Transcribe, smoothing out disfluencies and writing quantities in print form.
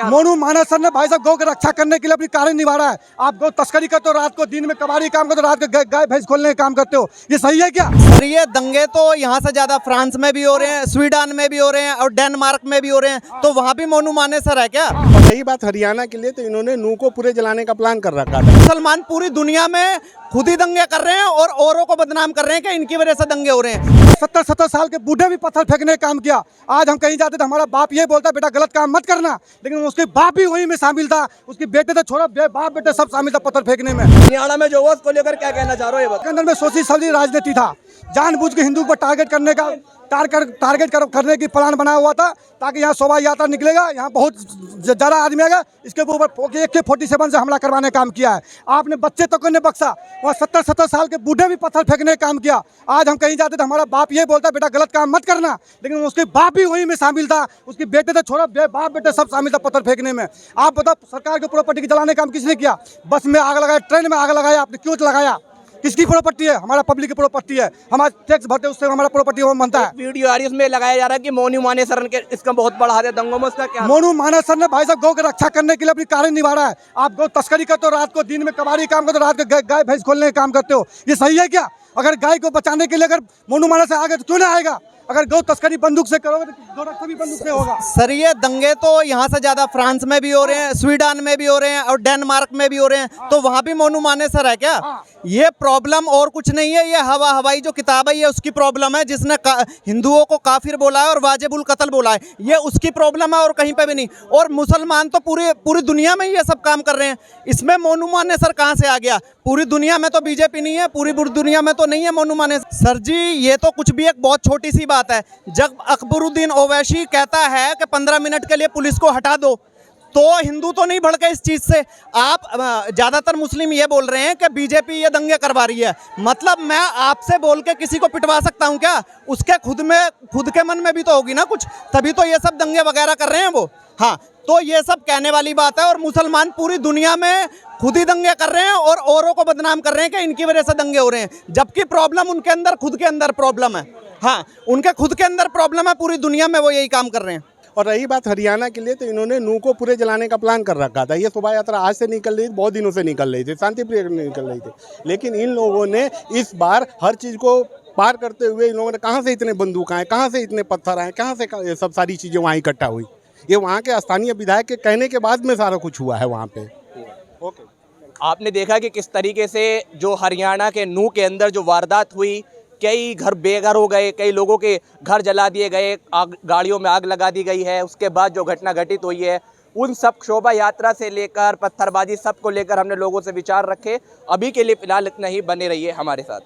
क्या? मोनू मानस सर ने भाई साहब गौ की रक्षा करने के लिए अपनी कार्य निभा रहा है। आप गौ तस्करी करते हो, रात को दिन में कबाड़ी काम करते हो, रात को गाय भैंस खोलने का काम करते हो, ये सही है क्या? सर ये दंगे तो यहाँ से ज्यादा फ्रांस में भी हो रहे हैं, स्वीडन में भी हो रहे हैं और डेनमार्क में भी हो रहे हैं, तो वहाँ भी मोनू माने सर है क्या? और रही बात हरियाणा के लिए, तो इन्होंने नूह को पूरे जलाने का प्लान कर रखा था। मुसलमान पूरी दुनिया में खुद ही दंगे कर रहे हैं और औरों को बदनाम कर रहे हैं कि इनकी वजह से दंगे हो रहे हैं। 70 साल के बूढ़े भी पत्थर फेंकने का काम किया। आज हम कहीं जाते तो हमारा बाप ये बोलता बेटा गलत काम मत करना, लेकिन उसके बाप भी वहीं में शामिल था, उसके बेटे तो छोड़ा, बाप बेटे सब शामिल था पत्थर फेंकने में। हरियाणा में जो हुआ उसको लेकर क्या कहना चाह रहे हो? के अंदर में सोची समझी राजनीति था, जानबूझ के हिंदू को टारगेट करने का करने की प्लान बनाया हुआ था, ताकि यहाँ शोभा यात्रा निकलेगा, यहाँ बहुत ज़्यादा आदमी आएगा, इसके ऊपर AK-47 से हमला करवाने का काम किया है। आपने बच्चे तक को नहीं बख्शा, वहाँ 70 साल के बूढ़े भी पत्थर फेंकने का काम किया। आज हम कहीं जाते तो हमारा बाप ये बोलता बेटा गलत काम मत करना, लेकिन उसके बाप भी वहीं में शामिल था, उसके बेटे तो छोड़ा, बाप बेटे सब शामिल था पत्थर फेंकने में। आप बताओ सरकार की प्रॉपर्टी के जलाने का काम किसने किया? बस में आग लगाया, ट्रेन में आग लगाया, आपने क्यों लगाया? किसकी प्रॉपर्टी है? हमारा पब्लिक की प्रॉपर्टी है, हमारा टैक्स भरते उससे हमारा प्रॉपर्टी वो बनता है। वीडियो आ रही है, उसमें लगाया जा रहा है कि मोनू माने सर के इसका बहुत बड़ा हाथ है दंगों में, उसका क्या? मोनू मानस सर ने भाई साहब गौ की रक्षा करने के लिए अपनी कार्य निभा रहा है। आप गौ तस्करी करते हो, रात को दिन में कबाड़ी काम करते हो, रात को गाय भैंस खोलने का काम करते हो, ये सही है क्या? अगर गाय को बचाने के लिए अगर मोनू मानस से आगे तो क्यों ना आएगा? अगर गौ तस्करी बंदूक से करोगे तो गौ भी बंदूक से होगा। सर ये दंगे तो यहाँ से ज्यादा फ्रांस में भी हो रहे हैं, स्वीडन में भी हो रहे हैं और डेनमार्क में भी हो रहे हैं, तो वहाँ भी मोनू माने सर है क्या? ये प्रॉब्लम और कुछ नहीं है, ये हवाई जो किताब है ये उसकी प्रॉब्लम है, जिसने हिंदुओं को काफिर बोला है और वाजिबुल कत्ल बोला है, ये उसकी प्रॉब्लम है और कहीं पे भी नहीं। और मुसलमान तो पूरी दुनिया में ये सब काम कर रहे हैं, इसमें मोनू माने सर कहाँ से आ गया? पूरी दुनिया में तो बीजेपी नहीं है, पूरी दुनिया में तो नहीं है मोनू माने सर जी। ये तो कुछ भी एक बहुत छोटी सी बात है। जब अकबरुद्दीन ओवैसी कहता है कि 15 मिनट के लिए पुलिस को हटा दो, तो हिंदू तो नहीं भड़के इस चीज से। आप ज्यादातर मुस्लिम ये बोल रहे हैं कि बीजेपी ये दंगे करवा रही है, मतलब मैं आपसे बोल के किसी को पिटवा सकता हूं क्या? उसके खुद के मन में भी तो होगी ना कुछ, तभी तो ये सब दंगे वगैरह कर रहे हैं वो। हाँ, तो ये सब कहने वाली बात है। और मुसलमान पूरी दुनिया में खुद ही दंगे कर रहे हैं और औरों को बदनाम कर रहे हैं कि इनकी वजह से दंगे हो रहे हैं, जबकि प्रॉब्लम उनके अंदर खुद के अंदर प्रॉब्लम है। हाँ, उनके खुद के अंदर प्रॉब्लम है, पूरी दुनिया में वो यही काम कर रहे हैं। और रही बात हरियाणा के लिए, तो इन्होंने नूह को पूरे जलाने का प्लान कर रखा था। ये शोभा यात्रा आज से निकल रही थी, बहुत दिनों से निकल रही थी, शांतिप्रिय निकल रही थी, लेकिन इन लोगों ने इस बार हर चीज़ को पार करते हुए इन लोगों ने कहाँ से इतने बंदूक आए, कहाँ से इतने पत्थर आए, कहाँ से ये सब सारी चीज़ें वहाँ इकट्ठा हुई। ये वहाँ के स्थानीय विधायक के कहने के बाद में सारा कुछ हुआ है वहाँ पे। ओके, आपने देखा कि किस तरीके से जो हरियाणा के नूह के अंदर जो वारदात हुई, कई घर बेघर हो गए, कई लोगों के घर जला दिए गए, गाड़ियों में आग लगा दी गई है। उसके बाद जो घटना घटित हुई है, उन सब शोभा यात्रा से लेकर पत्थरबाजी सब को लेकर हमने लोगों से विचार रखे। अभी के लिए फिलहाल इतना ही, बने रहिए हमारे साथ।